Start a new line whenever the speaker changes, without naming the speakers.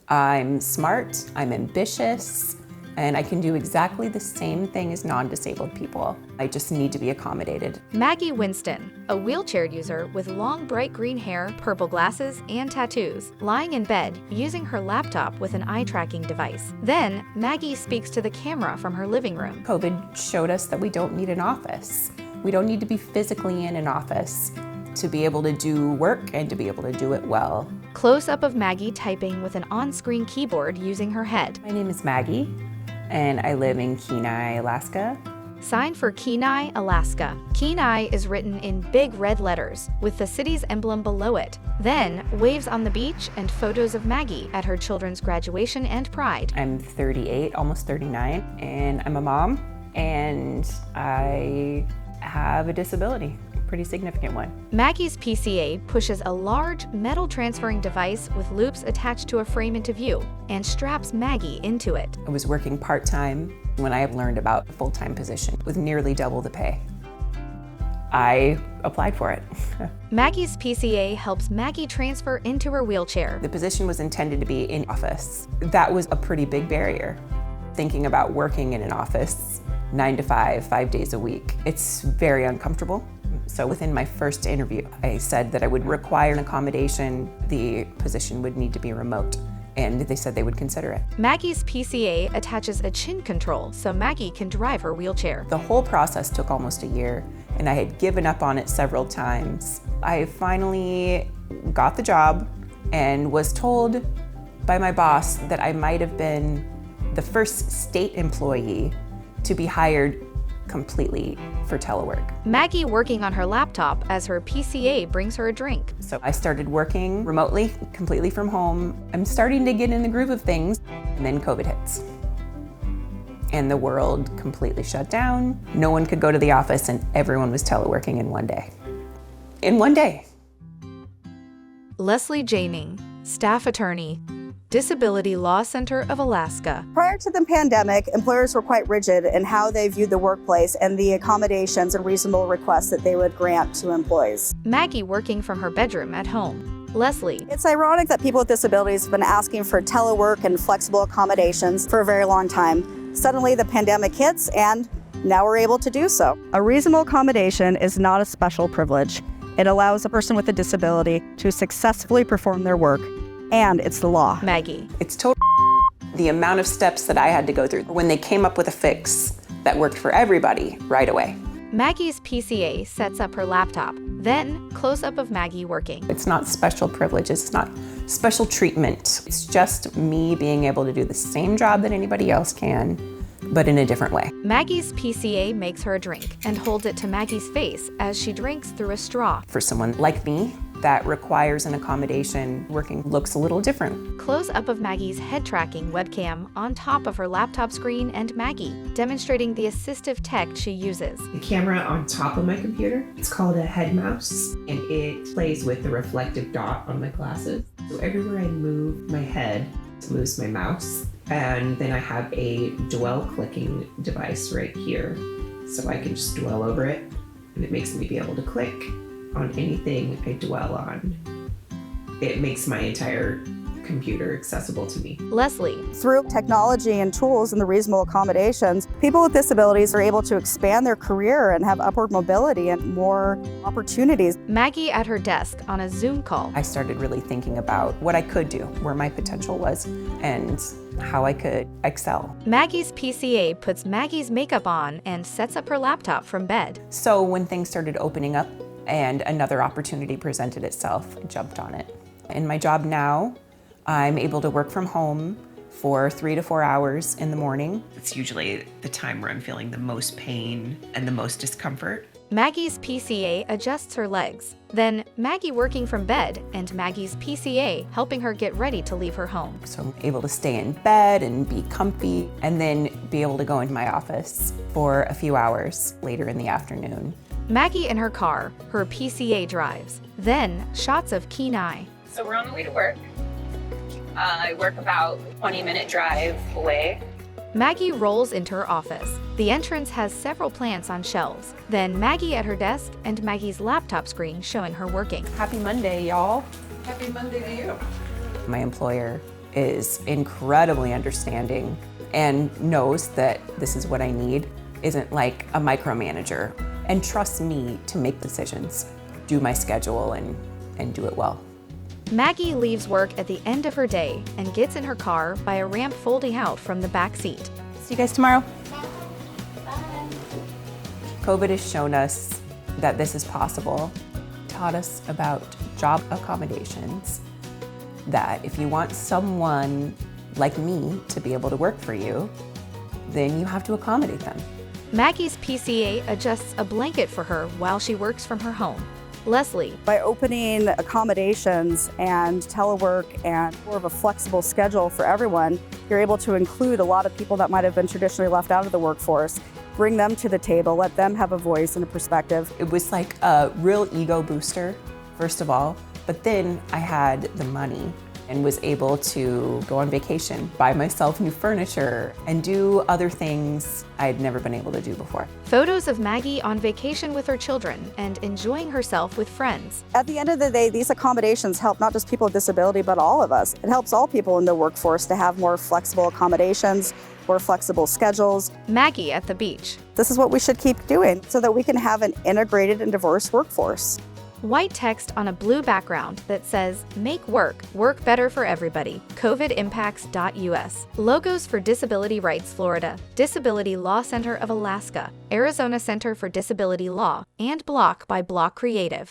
I'm smart, I'm ambitious, and I can do exactly the same thing as non-disabled people. I just need to be accommodated.
Maggie Winston, a wheelchair user with long bright green hair, purple glasses, and tattoos, lying in bed using her laptop with an eye-tracking device. Then, Maggie speaks to the camera from her living room.
COVID showed us that we don't need an office. We don't need to be physically in an office to be able to do work and to be able to do it well.
Close-up of Maggie typing with an on-screen keyboard using her head.
My name is Maggie, and I live in Kenai, Alaska.
Sign for Kenai, Alaska. Kenai is written in big red letters with the city's emblem below it. Then, waves on the beach and photos of Maggie at her children's graduation and pride.
I'm 38, almost 39, and I'm a mom, and I have a disability. Pretty significant one.
Maggie's PCA pushes a large metal transferring device with loops attached to a frame into view and straps Maggie into it.
I was working part-time when I learned about a full-time position with nearly double the pay. I applied for it.
Maggie's PCA helps Maggie transfer into her wheelchair.
The position was intended to be in office. That was a pretty big barrier. Thinking about working in an office 9 to 5, 5 days a week, it's very uncomfortable. So within my first interview, I said that I would require an accommodation. The position would need to be remote, and they said they would consider it.
Maggie's PCA attaches a chin control so Maggie can drive her wheelchair.
The whole process took almost a year, and I had given up on it several times. I finally got the job and was told by my boss that I might have been the first state employee to be hired completely for telework.
Maggie working on her laptop as her PCA brings her a drink.
So I started working remotely, completely from home. I'm starting to get in the groove of things, and then COVID hits. And the world completely shut down. No one could go to the office, and everyone was teleworking in one day. In one day.
Leslie Jaming, staff attorney, Disability Law Center of Alaska.
Prior to the pandemic, employers were quite rigid in how they viewed the workplace and the accommodations and reasonable requests that they would grant to employees.
Maggie working from her bedroom at home. Leslie.
It's ironic that people with disabilities have been asking for telework and flexible accommodations for a very long time. Suddenly the pandemic hits and now we're able to do so. A reasonable accommodation is not a special privilege. It allows a person with a disability to successfully perform their work. And it's the law.
Maggie.
It's total the amount of steps that I had to go through when they came up with a fix that worked for everybody right away.
Maggie's PCA sets up her laptop, then close-up of Maggie working.
It's not special privilege, it's not special treatment. It's just me being able to do the same job that anybody else can, but in a different way.
Maggie's PCA makes her a drink and holds it to Maggie's face as she drinks through a straw.
For someone like me, that requires an accommodation, working looks a little different.
Close-up of Maggie's head-tracking webcam on top of her laptop screen and Maggie, demonstrating the assistive tech she uses.
The camera on top of my computer, it's called a head mouse, and it plays with the reflective dot on my glasses. So everywhere I move my head, it moves my mouse. And then I have a dwell clicking device right here. So I can just dwell over it, and it makes me be able to click on anything I dwell on. It makes my entire computer accessible to me.
Leslie.
Through technology and tools and the reasonable accommodations, people with disabilities are able to expand their career and have upward mobility and more opportunities.
Maggie at her desk on a Zoom call.
I started really thinking about what I could do, where my potential was, and how I could excel.
Maggie's PCA puts Maggie's makeup on and sets up her laptop from bed.
So when things started opening up and another opportunity presented itself, I jumped on it. In my job now, I'm able to work from home for 3 to 4 hours in the morning. It's usually the time where I'm feeling the most pain and the most discomfort.
Maggie's PCA adjusts her legs. Then Maggie working from bed and Maggie's PCA helping her get ready to leave her home.
So I'm able to stay in bed and be comfy and then be able to go into my office for a few hours later in the afternoon.
Maggie in her car, her PCA drives. Then shots of Kenai.
So we're on the way to work. I work about 20-minute drive away.
Maggie rolls into her office. The entrance has several plants on shelves. Then Maggie at her desk and Maggie's laptop screen showing her working.
Happy Monday, y'all.
Happy Monday to you.
My employer is incredibly understanding and knows that this is what I need, isn't like a micromanager, and trusts me to make decisions, do my schedule, and do it well.
Maggie leaves work at the end of her day and gets in her car by a ramp folding out from the back seat.
See you guys tomorrow.
COVID has shown us that this is possible, taught us about job accommodations, that if you want someone like me to be able to work for you, then you have to accommodate them.
Maggie's PCA adjusts a blanket for her while she works from her home. Leslie.
By opening accommodations and telework and more of a flexible schedule for everyone, you're able to include a lot of people that might have been traditionally left out of the workforce, bring them to the table, let them have a voice and a perspective.
It was like a real ego booster, first of all, but then I had the money and was able to go on vacation, buy myself new furniture, and do other things I had never been able to do before.
Photos of Maggie on vacation with her children and enjoying herself with friends.
At the end of the day, these accommodations help not just people with disability, but all of us. It helps all people in the workforce to have more flexible accommodations, more flexible schedules.
Maggie at the beach.
This is what we should keep doing so that we can have an integrated and diverse workforce.
White text on a blue background that says, "Make work better for everybody, covidimpacts.us. Logos for Disability Rights Florida, Disability Law Center of Alaska, Arizona Center for Disability Law, and Block by Block Creative.